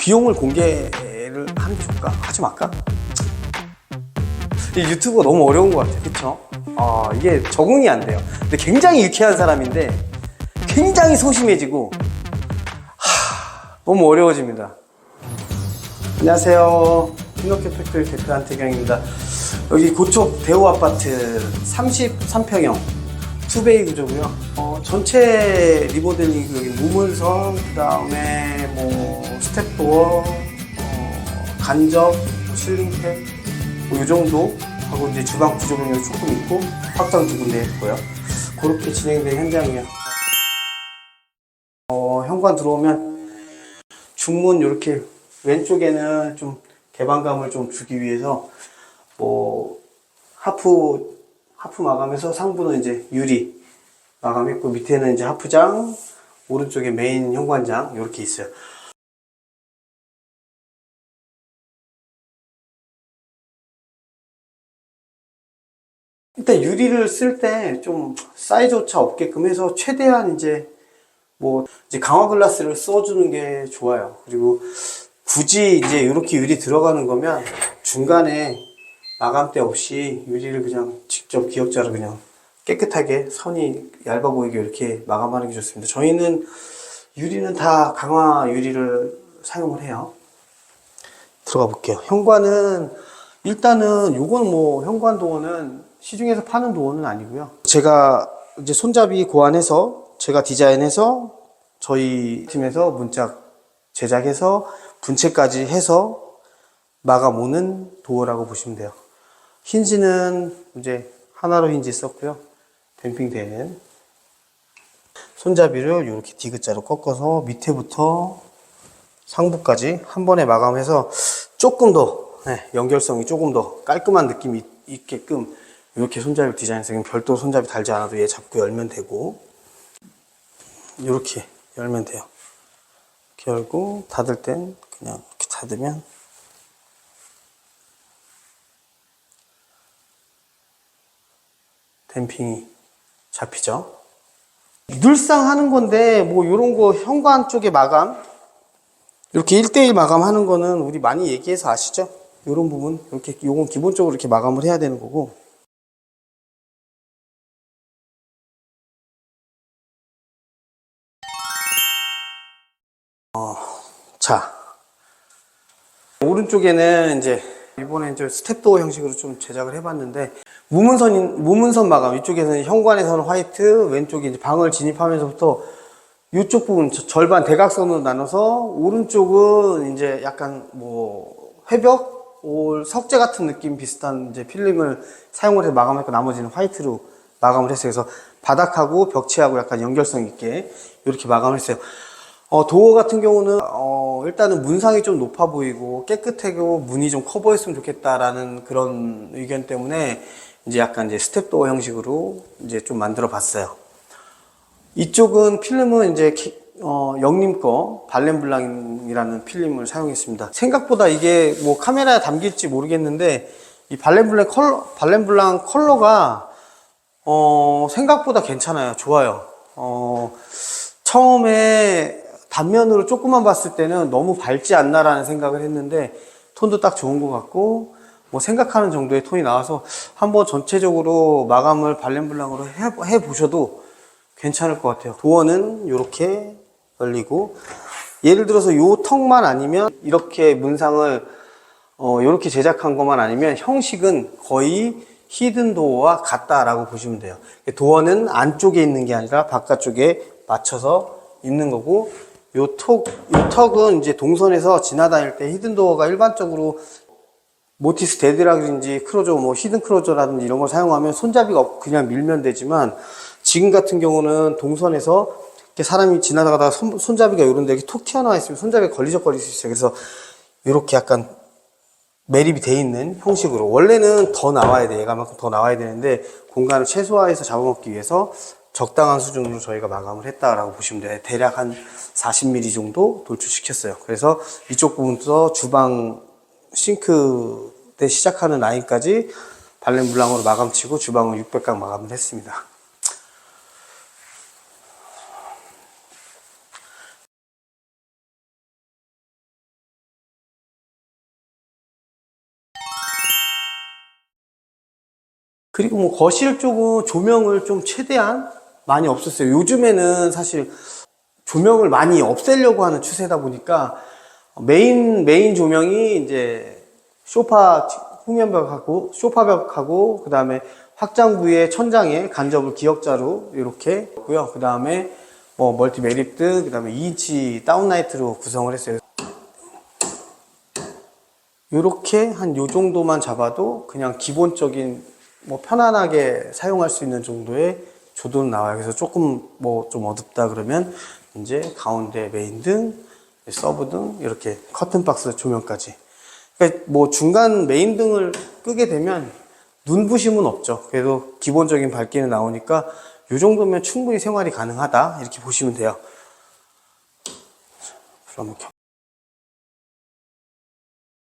비용을 공개를 하는 게 좋을까? 하지 말까? 이 유튜브가 너무 어려운 것 같아요. 그쵸? 이게 적응이 안 돼요. 근데 굉장히 유쾌한 사람인데 굉장히 소심해지고 너무 어려워집니다. 안녕하세요. 피노키오 팩토리 대표 한태경입니다. 여기 고척 대우아파트 33평형 투베이 구조고요. 전체 리모델링 여기 무문선, 그 다음에 뭐 스텝도어, 간접, 실링팩 뭐 이 정도 하고 이제 주방 구조 변경이 조금 있고 확장 두 군데 했고요. 그렇게 진행된 현장이에요. 현관 들어오면 중문 이렇게 왼쪽에는 좀 개방감을 좀 주기 위해서 뭐 하프 마감해서 상부는 이제 유리 마감했고 밑에는 이제 하프장, 오른쪽에 메인 현관장 이렇게 있어요. 일단 유리를 쓸 때 좀 사이즈 오차 없게끔 해서 최대한 이제 뭐 이제 강화 글라스를 써주는 게 좋아요. 그리고 굳이 이제 이렇게 유리 들어가는 거면 중간에 마감대 없이 유리를 그냥 직접 기역자로 그냥 깨끗하게 선이 얇아 보이게 이렇게 마감하는 게 좋습니다. 저희는 유리는 다 강화 유리를 사용을 해요. 들어가 볼게요. 현관은 일단은 요건 뭐 현관 도어는 시중에서 파는 도어는 아니고요. 제가 이제 손잡이 고안해서 제가 디자인해서 저희 팀에서 문짝 제작해서 분체까지 해서 마감 오는 도어라고 보시면 돼요. 힌지는 이제 하나로 힌지 썼고요. 댐핑된 손잡이를 이렇게 디귿자로 꺾어서 밑에부터 상부까지 한 번에 마감해서 조금 더 연결성이 조금 더 깔끔한 느낌이 있게끔 이렇게 손잡이 디자인해서 별도 손잡이 달지 않아도 얘 잡고 열면 되고 이렇게 열면 돼요. 이렇게 열고 닫을 땐 그냥 이렇게 닫으면 댐핑이 잡히죠. 늘상 하는 건데 뭐 이런 거 현관 쪽에 마감 이렇게 1대1 마감하는 거는 우리 많이 얘기해서 아시죠? 이런 부분 이렇게 요건 기본적으로 이렇게 마감을 해야 되는 거고 자 오른쪽에는 이제 이번에 이제 스텝도어 형식으로 좀 제작을 해봤는데 무문선 마감 이쪽에서는 현관에서는 화이트 왼쪽에 이제 방을 진입하면서부터 이쪽 부분 절반 대각선으로 나눠서 오른쪽은 이제 약간 뭐 회벽 석재 같은 느낌 비슷한 이제 필름을 사용을 해서 마감했고 나머지는 화이트로 마감을 했어요. 그래서 바닥하고 벽체하고 약간 연결성 있게 이렇게 마감을 했어요. 도어 같은 경우는 일단은 문상이 좀 높아 보이고 깨끗하고 문이 좀 커 보였으면 좋겠다라는 그런 의견 때문에 이제 약간 이제 스텝 도어 형식으로 이제 좀 만들어 봤어요. 이쪽은 필름은 이제 영림 거 발렌블랑이라는 필름을 사용했습니다. 생각보다 이게 뭐 카메라에 담길지 모르겠는데 이 발렌블랑 컬러가 생각보다 괜찮아요. 좋아요. 처음에 단면으로 조금만 봤을 때는 너무 밝지 않나라는 생각을 했는데 톤도 딱 좋은 것 같고 뭐 생각하는 정도의 톤이 나와서 한번 전체적으로 마감을 발렌블랑으로 해 보셔도 괜찮을 것 같아요. 도어는 이렇게 열리고 예를 들어서 요 턱만 아니면 이렇게 문상을 이렇게 제작한 것만 아니면 형식은 거의 히든 도어와 같다라고 보시면 돼요. 도어는 안쪽에 있는 게 아니라 바깥쪽에 맞춰서 있는 거고 요 턱은 이제 동선에서 지나다닐 때 히든 도어가 일반적으로 모티스 데드락인지 크로저 뭐 히든 크로저라든지 이런 걸 사용하면 손잡이가 없고 그냥 밀면 되지만 지금 같은 경우는 동선에서 이렇게 사람이 지나가다가 손잡이가 이런 데 이렇게 톡 튀어나와 있으면 손잡이가 걸리적거릴 수 있어요. 그래서 이렇게 약간 매립이 돼 있는 형식으로 원래는 더 나와야 돼. 얘가만큼 더 나와야 되는데 공간을 최소화해서 잡아먹기 위해서 적당한 수준으로 저희가 마감을 했다라고 보시면 돼요. 대략 한 40mm 정도 돌출시켰어요. 그래서 이쪽 부분부터 주방 싱크 때 시작하는 라인까지 발렌블랑으로 마감치고 주방은 600각 마감을 했습니다. 그리고 뭐 거실 쪽은 조명을 좀 최대한 많이 없앴어요. 요즘에는 사실 조명을 많이 없애려고 하는 추세다 보니까 메인 조명이 이제 소파 후면벽하고 소파벽하고 그 다음에 확장부의 천장에 간접을 기역자로 이렇게 했고요. 그 다음에 뭐 멀티 매립등, 그 다음에 2인치 다운라이트로 구성을 했어요. 이렇게 한 요 정도만 잡아도 그냥 기본적인 뭐 편안하게 사용할 수 있는 정도의 조도는 나와요. 그래서 조금 뭐 좀 어둡다 그러면 이제 가운데 메인 등, 서브 등 이렇게 커튼 박스 조명까지. 그러니까 뭐 중간 메인 등을 끄게 되면 눈부심은 없죠. 그래도 기본적인 밝기는 나오니까 이 정도면 충분히 생활이 가능하다 이렇게 보시면 돼요.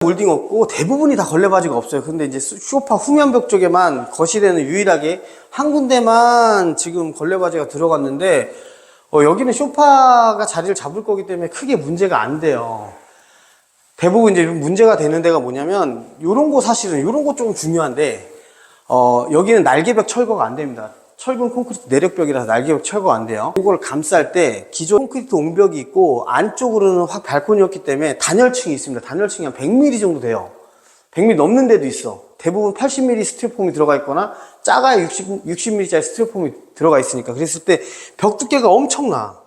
몰딩 없고 대부분이 다 걸레바지가 없어요. 근데 이제 소파 후면벽 쪽에만 거실에는 유일하게 한 군데만 지금 걸레바지가 들어갔는데 여기는 소파가 자리를 잡을 거기 때문에 크게 문제가 안 돼요. 대부분 이제 문제가 되는 데가 뭐냐면 요런 거 사실은 요런 거 조금 중요한데 여기는 날개벽 철거가 안 됩니다. 철근 콘크리트 내력벽이라서 날개벽 철거가 안 돼요. 이걸 감쌀 때 기존 콘크리트 옹벽이 있고 안쪽으로는 확 발코니였기 때문에 단열층이 있습니다. 단열층이 한 100mm 정도 돼요. 100mm 넘는 데도 있어. 대부분 80mm 스티로폼이 들어가 있거나 작아야 60mm짜리 스티로폼이 들어가 있으니까. 그랬을 때 벽 두께가 엄청나.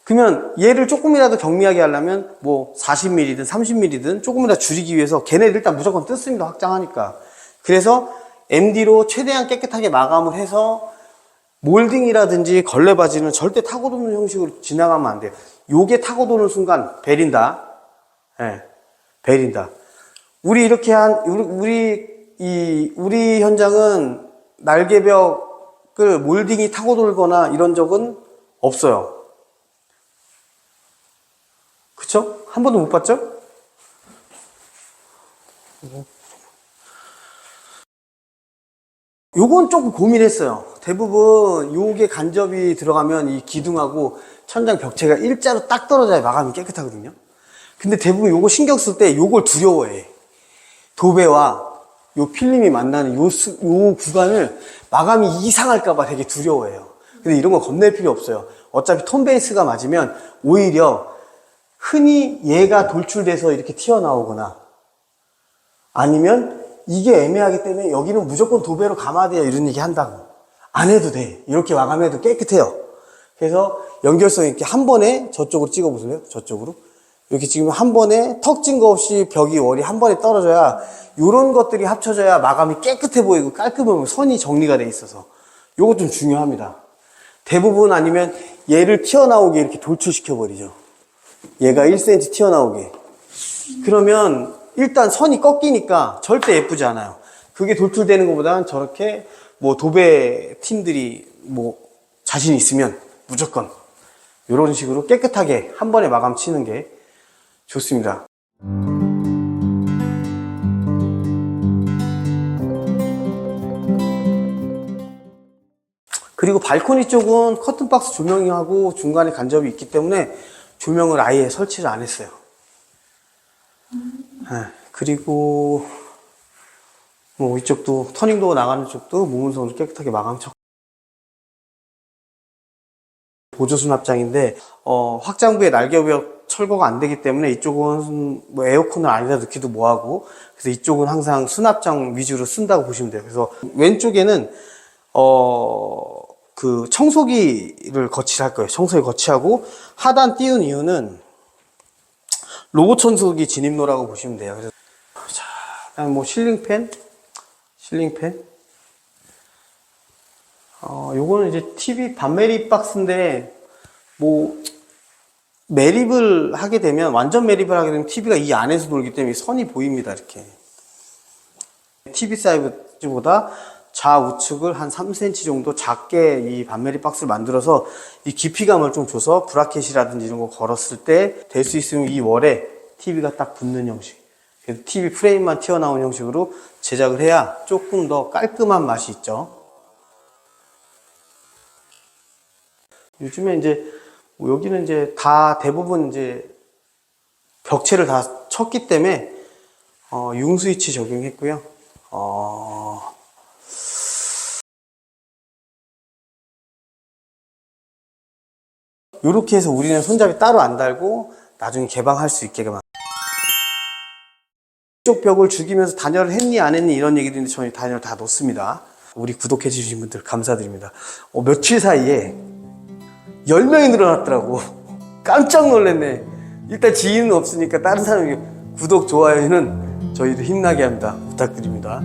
그러면 얘를 조금이라도 경미하게 하려면 뭐 40mm든 30mm든 조금이라도 줄이기 위해서 걔네들 일단 무조건 뜯습니다. 확장하니까. 그래서 MD로 최대한 깨끗하게 마감을 해서 몰딩이라든지 걸레바지는 절대 타고 도는 형식으로 지나가면 안 돼요. 요게 타고 도는 순간 베린다. 예, 베린다. 우리 이렇게 우리 현장은 날개벽을 몰딩이 타고 돌거나 이런 적은 없어요. 그쵸? 한 번도 못 봤죠? 요건 조금 고민했어요. 대부분 요게 간접이 들어가면 이 기둥하고 천장 벽체가 일자로 딱 떨어져야 마감이 깨끗하거든요. 근데 대부분 요거 신경 쓸 때 요걸 두려워해. 도배와 요 필름이 만나는 요 구간을 마감이 이상할까봐 되게 두려워해요. 근데 이런 거 겁낼 필요 없어요. 어차피 톤 베이스가 맞으면 오히려 흔히 얘가 돌출돼서 이렇게 튀어나오거나 아니면 이게 애매하기 때문에 여기는 무조건 도배로 감아야 돼요 이런 얘기 한다고. 안 해도 돼. 이렇게 마감해도 깨끗해요. 그래서 연결성 있게 한 번에 저쪽으로 찍어 보실래요? 저쪽으로 이렇게 지금 한 번에 턱 찐 거 없이 벽이 월이 한 번에 떨어져야 이런 것들이 합쳐져야 마감이 깨끗해 보이고 깔끔하고 선이 정리가 돼 있어서 요거 좀 중요합니다. 대부분 아니면 얘를 튀어나오게 이렇게 돌출시켜 버리죠. 얘가 1cm 튀어나오게. 그러면 일단 선이 꺾이니까 절대 예쁘지 않아요. 그게 돌출되는 것보다는 저렇게 뭐 도배 팀들이 뭐 자신 있으면 무조건 이런 식으로 깨끗하게 한 번에 마감 치는 게 좋습니다. 그리고 발코니 쪽은 커튼박스 조명하고 중간에 간접이 있기 때문에 조명을 아예 설치를 안 했어요. 네, 그리고 뭐 이쪽도 터닝도어 나가는 쪽도 무문성으로 깨끗하게 마감 쳤고 보조 수납장인데 확장부에 날개벽 철거가 안 되기 때문에 이쪽은 뭐 에어컨을 안에다 넣기도 뭐하고 그래서 이쪽은 항상 수납장 위주로 쓴다고 보시면 돼요. 그래서 왼쪽에는 그 청소기를 거치할 거예요. 청소기 거치하고 하단 띄운 이유는 로봇 청소기 진입로라고 보시면 돼요. 그래서 자, 그다음 뭐 실링팬. 요거는 이제 TV 반매립 박스인데 뭐 매립을 하게 되면 완전 매립을 하게 되면 TV가 이 안에서 돌기 때문에 선이 보입니다. 이렇게 TV 사이즈보다 좌우측을 한 3cm 정도 작게 이 반매립 박스를 만들어서 이 깊이감을 좀 줘서 브라켓이라든지 이런 거 걸었을 때 될 수 있으면 이 월에 TV가 딱 붙는 형식. 그래서 TV 프레임만 튀어나온 형식으로 제작을 해야 조금 더 깔끔한 맛이 있죠. 요즘에 이제 뭐 여기는 이제 다 대부분 이제 벽체를 다 쳤기 때문에 융 스위치 적용했고요. 이렇게 해서 우리는 손잡이 따로 안 달고 나중에 개방할 수 있게끔. 이쪽 벽을 죽이면서 단열을 했니 안 했니 이런 얘기도 있는데 저는 단열 다 놓습니다. 우리 구독해 주신 분들 감사드립니다. 며칠 사이에 10명이 늘어났더라고. 깜짝 놀랐네. 일단 지인은 없으니까 다른 사람이 구독, 좋아요는 저희도 힘나게 합니다. 부탁드립니다.